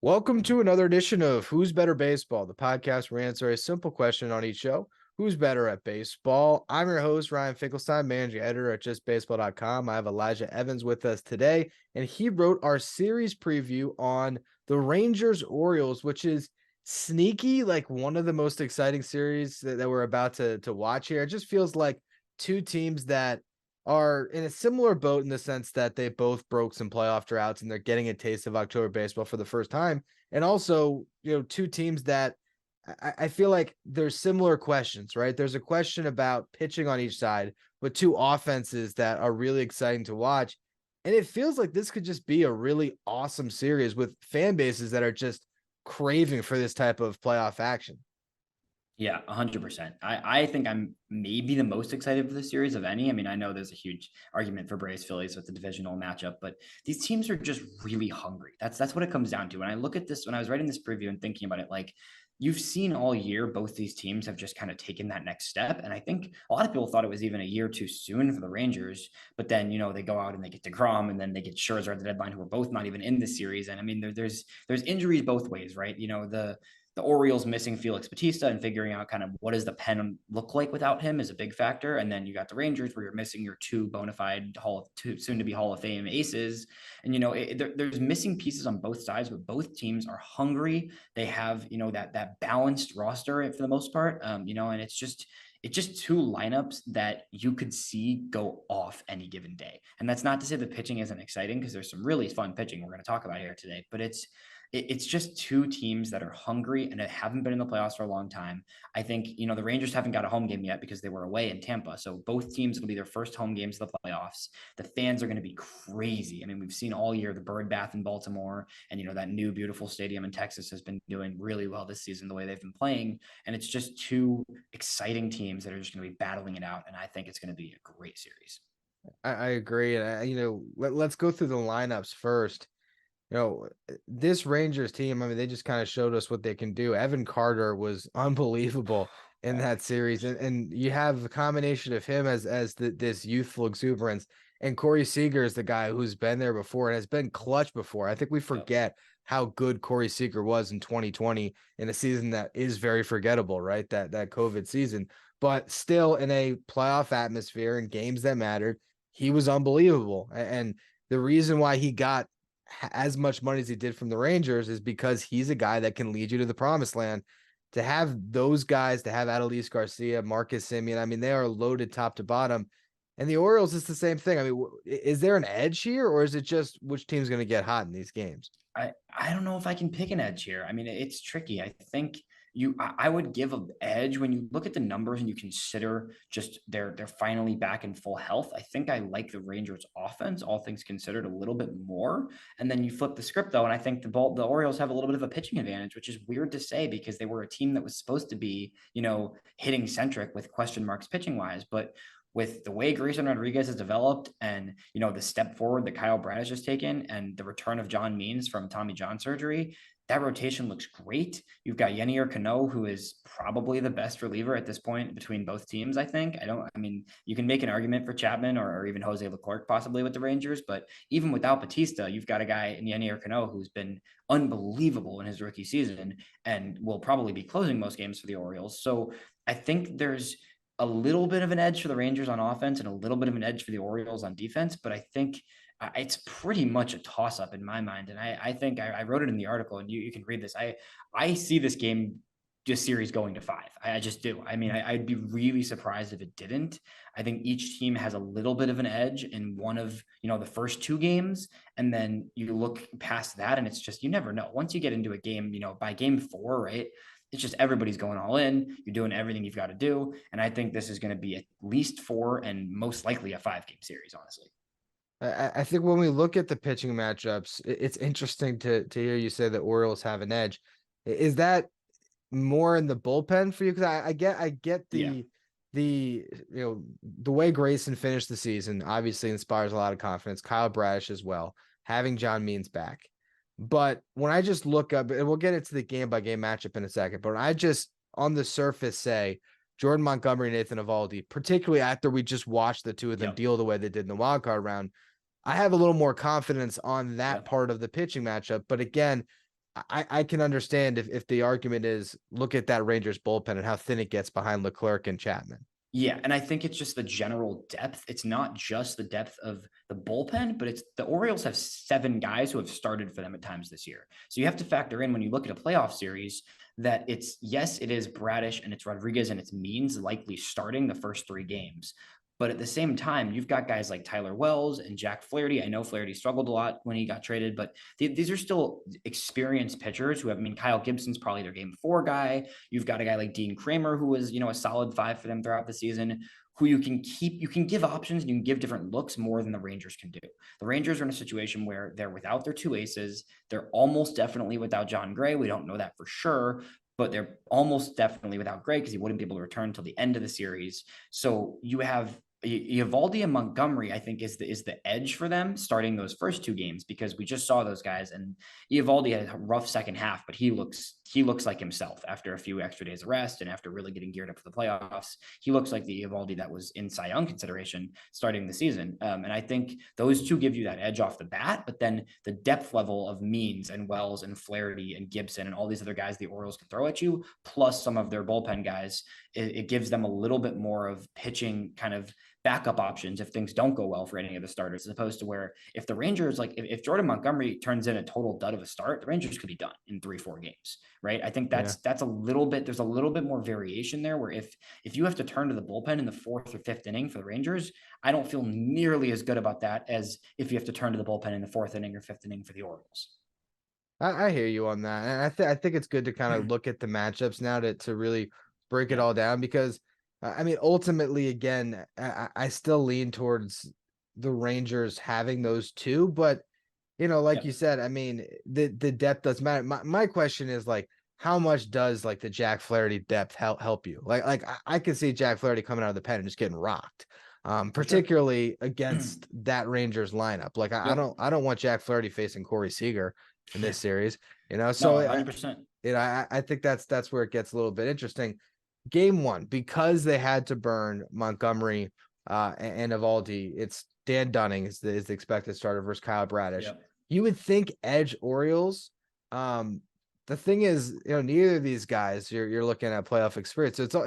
Welcome to another edition of Who's Better Baseball, the podcast where we answer a simple question on each show. Who's better at baseball? I'm your host, Ryan Finkelstein, managing editor at justbaseball.com. I have Elijah Evans with us today, and he wrote our series preview on the Rangers Orioles, which is sneaky, like one of the most exciting series that we're about to watch here. It just feels like two teams that are in a similar boat in the sense that they both broke some playoff droughts and they're getting a taste of October baseball for the first time. And also, two teams that I feel like there's similar questions, right? There's a question about pitching on each side, but two offenses that are really exciting to watch. And it feels like this could just be a really awesome series with fan bases that are just craving for this type of playoff action. Yeah, 100%. I think I'm maybe the most excited for the series of any. I mean, I know there's a huge argument for Braves Phillies with the divisional matchup, but these teams are just really hungry. That's what it comes down to. When I look at this, when I was writing this preview and thinking about it, like you've seen all year, both these teams have just kind of taken that next step. And I think a lot of people thought it was even a year too soon for the Rangers, but then they go out and they get DeGrom, and then they get Scherzer at the deadline, who are both not even in the series. And I mean, there's injuries both ways, right? The Orioles missing Felix Bautista and figuring out kind of what does the pen look like without him is a big factor. And then you got the Rangers where you're missing your two bona fide soon to be Hall of Fame aces. And, there's missing pieces on both sides, but both teams are hungry. They have, that balanced roster for the most part, and it's just two lineups that you could see go off any given day. And that's not to say the pitching isn't exciting, because there's some really fun pitching we're going to talk about here today, but it's just two teams that are hungry and haven't been in the playoffs for a long time. I think, the Rangers haven't got a home game yet because they were away in Tampa. So both teams will be their first home games of the playoffs. The fans are going to be crazy. I mean, we've seen all year the Bird Bath in Baltimore, and, that new beautiful stadium in Texas has been doing really well this season, the way they've been playing. And it's just two exciting teams that are just going to be battling it out. And I think it's going to be a great series. I agree. And, let's go through the lineups first. This Rangers team, I mean, they just kind of showed us what they can do. Evan Carter was unbelievable in that series. And you have a combination of him as this youthful exuberance. And Corey Seager is the guy who's been there before and has been clutch before. I think we forget how good Corey Seager was in 2020 in a season that is very forgettable, right? That COVID season. But still in a playoff atmosphere and games that mattered, he was unbelievable. And the reason why he got as much money as he did from the Rangers is because he's a guy that can lead you to the promised land. To have those guys, to have ALDS Garcia, Marcus Semien, I mean, they are loaded top to bottom. And the Orioles is the same thing. I mean, is there an edge here, or is it just which team's going to get hot in these games? I don't know if I can pick an edge here. I mean, it's tricky. I think I would give an edge when you look at the numbers and you consider just they're finally back in full health. I think I like the Rangers offense, all things considered, a little bit more. And then you flip the script though, and I think the Orioles have a little bit of a pitching advantage, which is weird to say because they were a team that was supposed to be, hitting centric with question marks pitching wise. But with the way Grayson Rodriguez has developed and, the step forward that Kyle Bradish has taken and the return of John Means from Tommy John surgery, that rotation looks great. You've got Yenier Cano, who is probably the best reliever at this point between both teams, I think. You can make an argument for Chapman or even Jose Leclerc possibly with the Rangers, but even without Batista, you've got a guy in Yenier Cano who's been unbelievable in his rookie season and will probably be closing most games for the Orioles. So I think there's a little bit of an edge for the Rangers on offense and a little bit of an edge for the Orioles on defense, but I think it's pretty much a toss up in my mind. And I think I wrote it in the article, and you can read this. I see this series going to 5. I just do. I mean, I'd be really surprised if it didn't. I think each team has a little bit of an edge in one of, the first 2 games. And then you look past that and it's just, you never know. Once you get into a game, by game 4, right? It's just everybody's going all in. You're doing everything you've got to do. And I think this is going to be at least 4 and most likely a 5-game series, honestly. I think when we look at the pitching matchups, it's interesting to hear you say the Orioles have an edge. Is that more in the bullpen for you? Because I get the way Grayson finished the season obviously inspires a lot of confidence. Kyle Bradish as well, having John Means back. But when I just look up, and we'll get into the game by game matchup in a second, but when I just on the surface say Jordan Montgomery, Nathan Eovaldi, particularly after we just watched the two of them deal the way they did in the wild card round, I have a little more confidence on that part of the pitching matchup. But again, I can understand if the argument is look at that Rangers bullpen and how thin it gets behind Leclerc and Chapman. Yeah, and I think it's just the general depth. It's not just the depth of the bullpen, but it's the Orioles have 7 guys who have started for them at times this year. So you have to factor in when you look at a playoff series that it's, yes, it is Bradish and it's Rodriguez and it's Means likely starting the first 3 games. But at the same time, you've got guys like Tyler Wells and Jack Flaherty. I know Flaherty struggled a lot when he got traded, but these are still experienced pitchers who have, I mean, Kyle Gibson's probably their game 4 guy. You've got a guy like Dean Kramer, who was, a solid 5 for them throughout the season, who you can keep, you can give options and you can give different looks more than the Rangers can do. The Rangers are in a situation where they're without their 2 aces. They're almost definitely without John Gray. We don't know that for sure, but they're almost definitely without Gray because he wouldn't be able to return until the end of the series. So you have Eovaldi and Montgomery, I think, is the edge for them starting those first 2 games, because we just saw those guys, and Eovaldi had a rough second half, but he looks like himself after a few extra days of rest and after really getting geared up for the playoffs. He looks like the Eovaldi that was in Cy Young consideration starting the season, and I think those 2 give you that edge off the bat. But then the depth level of Means and Wells and Flaherty and Gibson and all these other guys the Orioles can throw at you, plus some of their bullpen guys, it gives them a little bit more of pitching kind of backup options if things don't go well for any of the starters, as opposed to where if the Rangers, like if Jordan Montgomery turns in a total dud of a start, the Rangers could be done in 3-4 games, right? I think that's a little bit, there's a little bit more variation there, where if you have to turn to the bullpen in the 4th or 5th inning for the Rangers, I don't feel nearly as good about that as if you have to turn to the bullpen in the 4th inning or 5th inning for the Orioles. I hear you on that, and I think it's good to kind of look at the matchups now to really break it all down, because I mean, ultimately, again, I still lean towards the Rangers having those 2, but like you said, I mean, the depth does matter. My question is, like, how much does like the Jack Flaherty depth help you? Like I can see Jack Flaherty coming out of the pen and just getting rocked. Particularly against that Rangers lineup. Like I don't want Jack Flaherty facing Corey Seager in this series, No, So 100%. I think that's where it gets a little bit interesting. Game 1, because they had to burn Montgomery and Eovaldi, it's Dan Dunning is the expected starter versus Kyle Bradish. Yep. You would think edge Orioles. The thing is, neither of these guys you're looking at playoff experience. So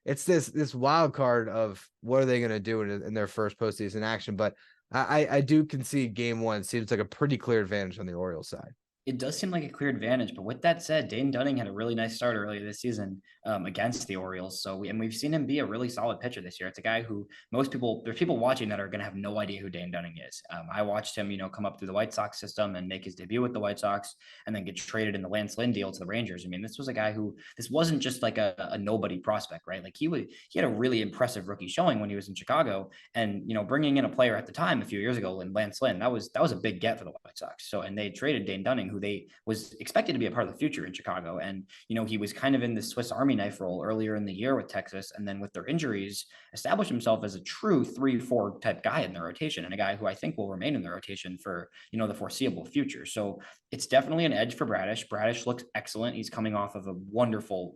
it's this wild card of what are they going to do in their first postseason action. But I do concede Game 1 seems like a pretty clear advantage on the Orioles side. It does seem like a clear advantage, but with that said, Dane Dunning had a really nice start earlier this season against the Orioles. So we've seen him be a really solid pitcher this year. It's a guy who there's people watching that are going to have no idea who Dane Dunning is. I watched him, come up through the White Sox system and make his debut with the White Sox, and then get traded in the Lance Lynn deal to the Rangers. I mean, this was a guy who, this wasn't just like a nobody prospect, right? Like he had a really impressive rookie showing when he was in Chicago, and bringing in a player at the time a few years ago in Lance Lynn, that was a big get for the White Sox. So, and they traded Dane Dunning, who they was expected to be a part of the future in Chicago. And, he was kind of in the Swiss Army knife role earlier in the year with Texas. And then with their injuries, established himself as a true 3-4 type guy in their rotation, and a guy who I think will remain in their rotation for, the foreseeable future. So it's definitely an edge for Bradish. Bradish looks excellent. He's coming off of a wonderful,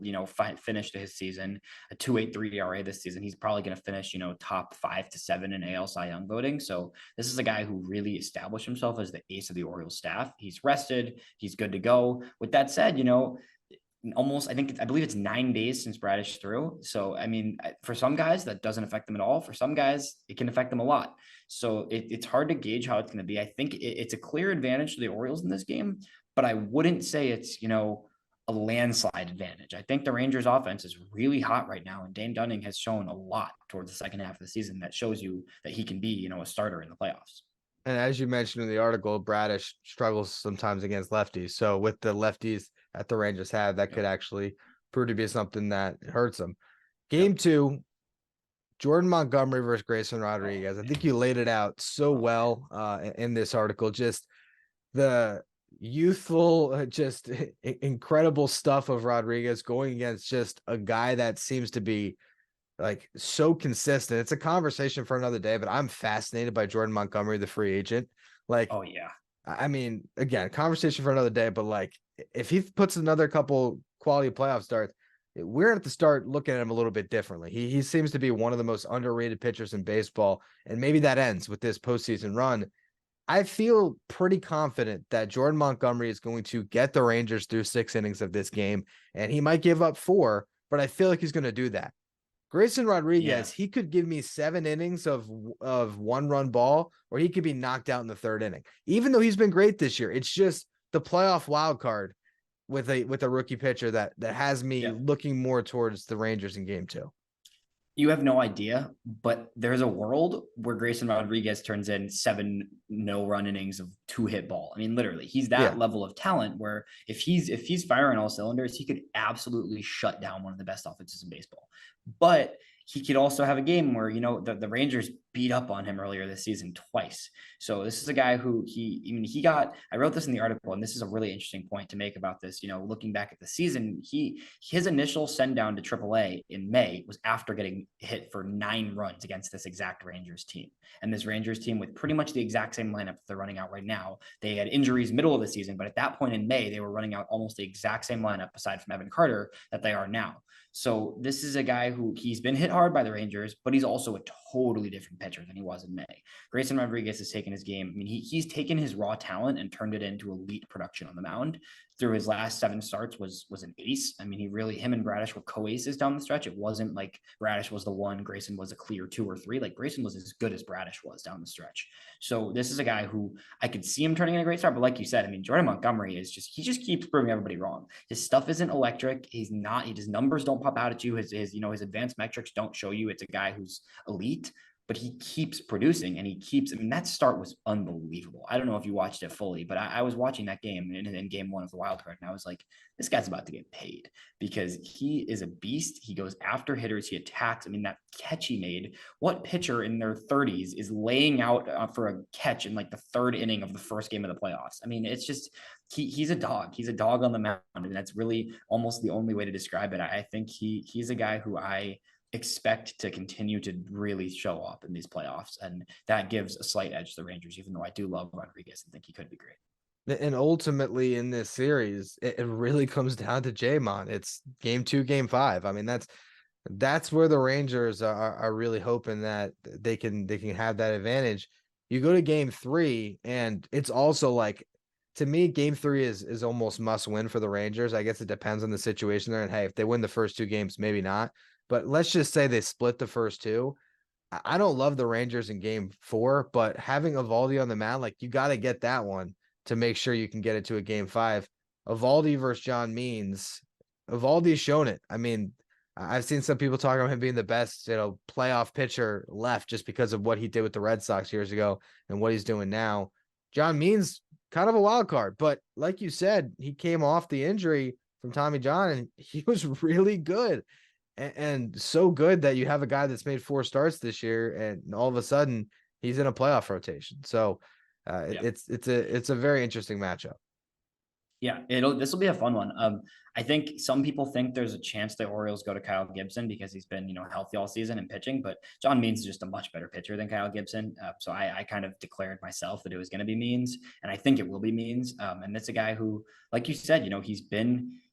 finish to his season, a 2.83 ERA this season. He's probably going to finish, top 5 to 7 in AL Cy Young voting. So this is a guy who really established himself as the ace of the Orioles staff. He's rested. He's good to go. With that said, I believe it's 9 days since Bradish threw. So, I mean, for some guys that doesn't affect them at all. For some guys, it can affect them a lot. So it's hard to gauge how it's going to be. I think it's a clear advantage to the Orioles in this game, but I wouldn't say it's, a landslide advantage. I think the Rangers offense is really hot right now, and Dane Dunning has shown a lot towards the second half of the season that shows you that he can be, a starter in the playoffs. And as you mentioned in the article, Bradish struggles sometimes against lefties. So with the lefties that the Rangers have, that could actually prove to be something that hurts them. Game 2, Jordan Montgomery versus Grayson Rodriguez. I think you laid it out so well in this article. Just the youthful, just incredible stuff of Rodriguez going against just a guy that seems to be like so consistent. It's a conversation for another day, but I'm fascinated by Jordan Montgomery, the free agent. Like, oh yeah, I mean, again, conversation for another day, but like if he puts another couple quality playoff starts, we're at the start looking at him a little bit differently. He seems to be one of the most underrated pitchers in baseball, and maybe that ends with this postseason run. I feel pretty confident that Jordan Montgomery is going to get the Rangers through 6 innings of this game, and he might give up 4, but I feel like he's going to do that. Grayson Yeah. Rodriguez, he could give me 7 innings of 1-run ball, or he could be knocked out in the 3rd inning. Even though he's been great this year, it's just the playoff wild card with a rookie pitcher that has me Yeah. looking more towards the Rangers in game 2. You have no idea, but there's a world where Grayson Rodriguez turns in 7 no-run innings of 2-hit ball. I mean, literally, he's Yeah. that level of talent where if he's firing all cylinders, he could absolutely shut down one of the best offenses in baseball. But he could also have a game where, the Rangers beat up on him earlier this season twice. So this is a guy who I wrote this in the article, and this is a really interesting point to make about this. Looking back at the season, his initial send down to AAA in May was after getting hit for 9 runs against this exact Rangers team. And this Rangers team with pretty much the exact same lineup that they're running out right now. They had injuries middle of the season, but at that point in May, they were running out almost the exact same lineup aside from Evan Carter that they are now. So this is a guy who he's been hit hard by the Rangers, but he's also a totally different pitcher than he was in May. Grayson Rodriguez has taken his game. I mean, he's taken his raw talent and turned it into elite production on the mound. Through his last 7 starts was an ace. I mean, him and Bradish were co-aces down the stretch. It wasn't like Bradish was the 1, Grayson was a clear 2 or 3. Like Grayson was as good as Bradish was down the stretch. So this is a guy who I could see him turning in a great start. But like you said, I mean, Jordan Montgomery he just keeps proving everybody wrong. His stuff isn't electric. His numbers don't pop out at you. His advanced metrics don't show you it's a guy who's elite, but he keeps producing and that start was unbelievable. I don't know if you watched it fully, but I was watching that game in game 1 of the wild card, and I was like, this guy's about to get paid because he is a beast. He goes after hitters. He attacks. I mean, that catch he made, what pitcher in their 30s is laying out for a catch in like the 3rd inning of the first game of the playoffs? I mean, it's just, he's a dog. He's a dog on the mound. And that's really almost the only way to describe it. I think he's a guy who I expect to continue to really show up in these playoffs. And that gives a slight edge to the Rangers, even though I do love Rodriguez and think he could be great. And ultimately in this series, it really comes down to Jamon. It's game 2, game 5. I mean, that's where the Rangers are really hoping that they can have that advantage. You go to game 3, and it's also like, to me, game 3 is almost must win for the Rangers. I guess it depends on the situation there. And hey, if they win the first 2 games, maybe not. But let's just say they split the first 2. I don't love the Rangers in game 4, but having Eovaldi on the mound, like, you got to get that one to make sure you can get it to a game 5. Eovaldi versus John Means. Eovaldi's shown it. I mean, I've seen some people talking about him being the best, playoff pitcher left just because of what he did with the Red Sox years ago and what he's doing now. John Means, kind of a wild card, but like you said, he came off the injury from Tommy John and he was really good. And so good that you have a guy that's made 4 starts this year, and all of a sudden he's in a playoff rotation. So Yeah. it's a very interesting matchup. Yeah, this will be a fun one. I think some people think there's a chance the Orioles go to Kyle Gibson because he's been, healthy all season and pitching, but John Means is just a much better pitcher than Kyle Gibson. So I kind of declared myself that it was going to be Means, and I think it will be Means. And it's a guy who, like you said,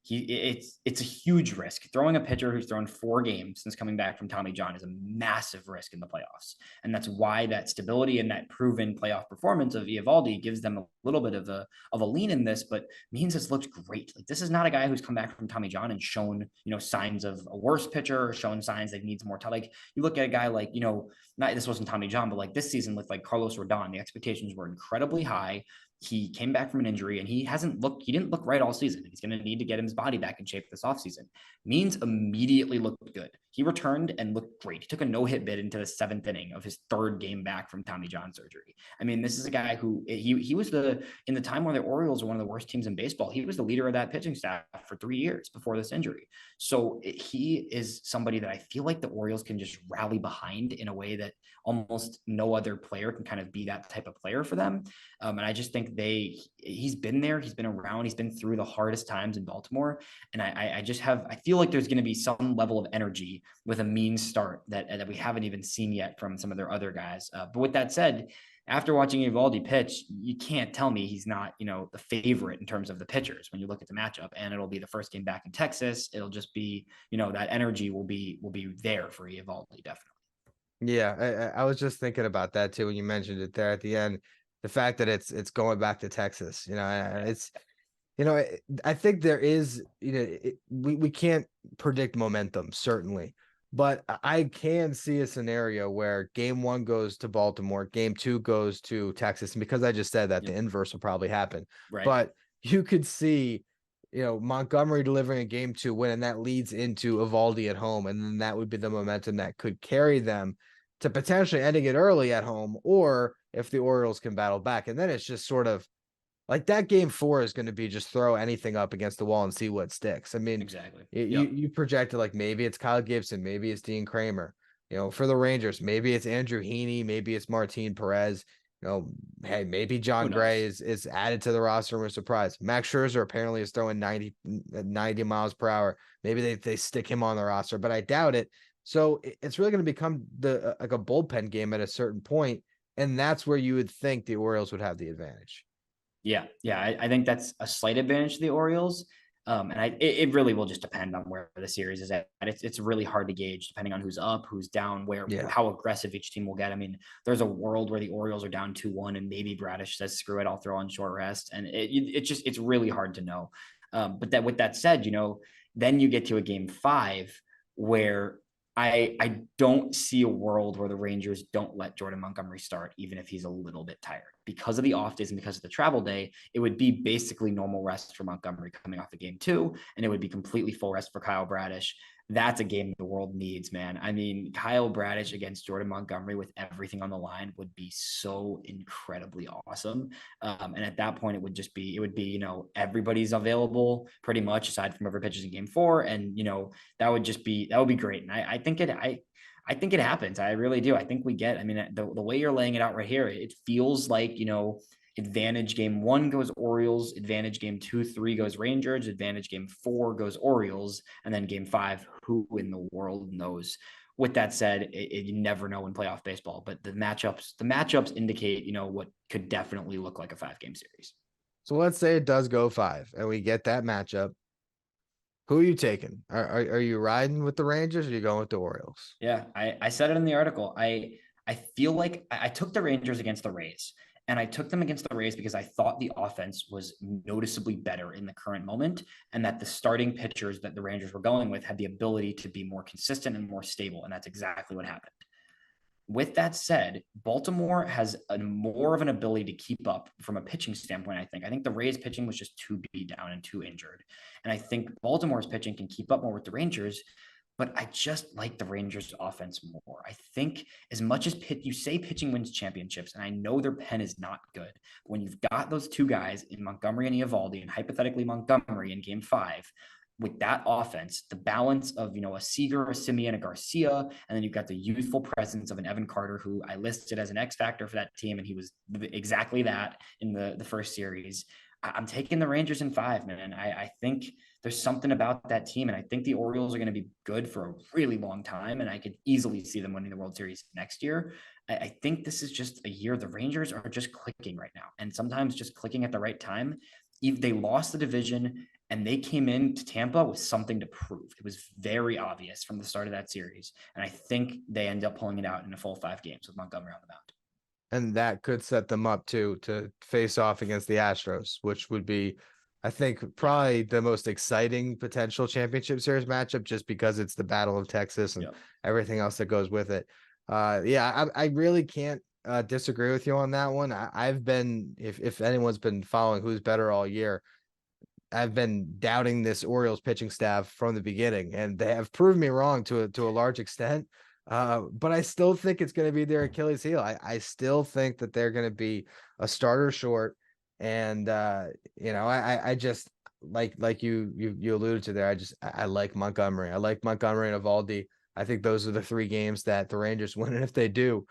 it's a huge risk. Throwing a pitcher who's thrown 4 games since coming back from Tommy John is a massive risk in the playoffs. And that's why that stability and that proven playoff performance of Eovaldi gives them a little bit of a lean in this, but Means has looked great. Like, this is not a guy who's come back from Tommy John and shown, signs of a worse pitcher or shown signs that he needs more time. Like, you look at a guy like, not, this wasn't Tommy John, but like this season with like Carlos Rodon, the expectations were incredibly high. He came back from an injury and he didn't look right all season. He's going to need to get his body back in shape this offseason. Means immediately looked good. He returned and looked great. He took a no-hit bid into the 7th inning of his 3rd game back from Tommy John surgery. I mean, this is a guy who he was in the time when the Orioles were one of the worst teams in baseball, he was the leader of that pitching staff for 3 years before this injury. So he is somebody that I feel like the Orioles can just rally behind in a way that almost no other player can kind of be that type of player for them. And I just think he's been there, he's been around, he's been through the hardest times in Baltimore. And I feel like there's going to be some level of energy with a Mean start that we haven't even seen yet from some of their other guys. But with that said, after watching Eovaldi pitch, you can't tell me he's not, the favorite in terms of the pitchers when you look at the matchup. And it'll be the first game back in Texas. It'll just be, that energy will be there for Eovaldi, definitely. Yeah, I was just thinking about that too when you mentioned it there at the end. the fact that it's going back to Texas, it's, I think there is, we can't predict momentum, certainly, but I can see a scenario where game one goes to Baltimore, game two goes to Texas. And because I just said that, the Yep. inverse will probably happen. Right. But you could see, Montgomery delivering a game two win, and that leads into Eovaldi at home. And then that would be the momentum that could carry them to potentially ending it early at home, or if the Orioles can battle back. And then it's just sort of, like, that game four is going to be just throw anything up against the wall and see what sticks. I mean, Exactly. you Yep. you projected like maybe it's Kyle Gibson, maybe it's Dean Kramer. For the Rangers, maybe it's Andrew Heaney, maybe it's Martin Perez. Hey, maybe Who John Gray knows? is added to the roster and we're surprised. Max Scherzer apparently is throwing 90 miles per hour. Maybe they stick him on the roster, but I doubt it. So it's really going to become like a bullpen game at a certain point, and that's where you would think the Orioles would have the advantage. Yeah, yeah, I think that's a slight advantage to the Orioles. And it really will just depend on where the series is at. It's really hard to gauge depending on who's up, who's down, Yeah. how aggressive each team will get. I mean, there's a world where the Orioles are down 2-1 and maybe Bradish says, screw it, I'll throw on short rest. And it's really hard to know. But with that said, then you get to a game five where I don't see a world where the Rangers don't let Jordan Montgomery start, even if he's a little bit tired. Because of the off days and because of the travel day, it would be basically normal rest for Montgomery coming off of game two, and it would be completely full rest for Kyle Bradish. That's a game the world needs, man. I mean, Kyle Bradish against Jordan Montgomery with everything on the line would be so incredibly awesome. And at that point, it would be, everybody's available pretty much aside from whoever pitches in game four. And, that would be great. And I think it happens. I really do. I think I mean, the way you're laying it out right here, it feels like, advantage game one goes Orioles, advantage game 2-3 goes Rangers, advantage game four goes Orioles, and then game five, who in the world knows? With that said, you never know in playoff baseball, but the matchups indicate, what could definitely look like a 5-game series. So let's say it does go five and we get that matchup. Who are you taking? Are you riding with the Rangers or are you going with the Orioles? Yeah, I said it in the article. I feel like I took the Rangers against the Rays, and I took them against the Rays because I thought the offense was noticeably better in the current moment, and that the starting pitchers that the Rangers were going with had the ability to be more consistent and more stable, and that's exactly what happened. With that said, Baltimore has more of an ability to keep up from a pitching standpoint. I think the Rays pitching was just too beat down and too injured, and I think Baltimore's pitching can keep up more with the Rangers. But I just like the Rangers' offense more. I think as much as you say pitching wins championships, and I know their pen is not good, but when you've got those two guys in Montgomery and Eovaldi, and hypothetically Montgomery in game five, with that offense, the balance of, a Seager, a Simeon, a Garcia, and then you've got the youthful presence of an Evan Carter, who I listed as an X factor for that team, and he was exactly that in the first series. I'm taking the Rangers in five, man. I think there's something about that team, and I think the Orioles are going to be good for a really long time, and I could easily see them winning the World Series next year. I think this is just a year the Rangers are just clicking right now, and sometimes just clicking at the right time. They lost the division, and they came into Tampa with something to prove. It was very obvious from the start of that series, and I think they end up pulling it out in a full 5 games with Montgomery on the mound. And that could set them up too to face off against the Astros, which would be, I think, probably the most exciting potential championship series matchup, just because it's the Battle of Texas and everything else that goes with it. I really can't disagree with you on that one. I've been, if anyone's been following who's better all year, I've been doubting this Orioles pitching staff from the beginning, and they have proved me wrong to a large extent. But I still think it's going to be their Achilles heel. I still think that they're going to be a starter short, and I just like you alluded to there. I like Montgomery. I like Montgomery and Eovaldi. I think those are the 3 games that the Rangers win, and if they do,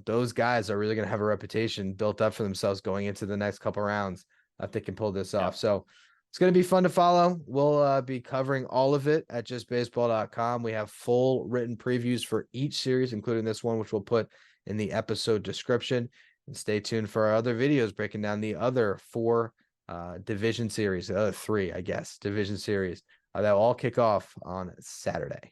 those guys are really going to have a reputation built up for themselves going into the next couple rounds if they can pull this off. So it's going to be fun to follow. We'll be covering all of it at justbaseball.com. We have full written previews for each series, including this one, which we'll put in the episode description. And stay tuned for our other videos breaking down the other 4 division series, the other 3, I guess, division series that will all kick off on Saturday.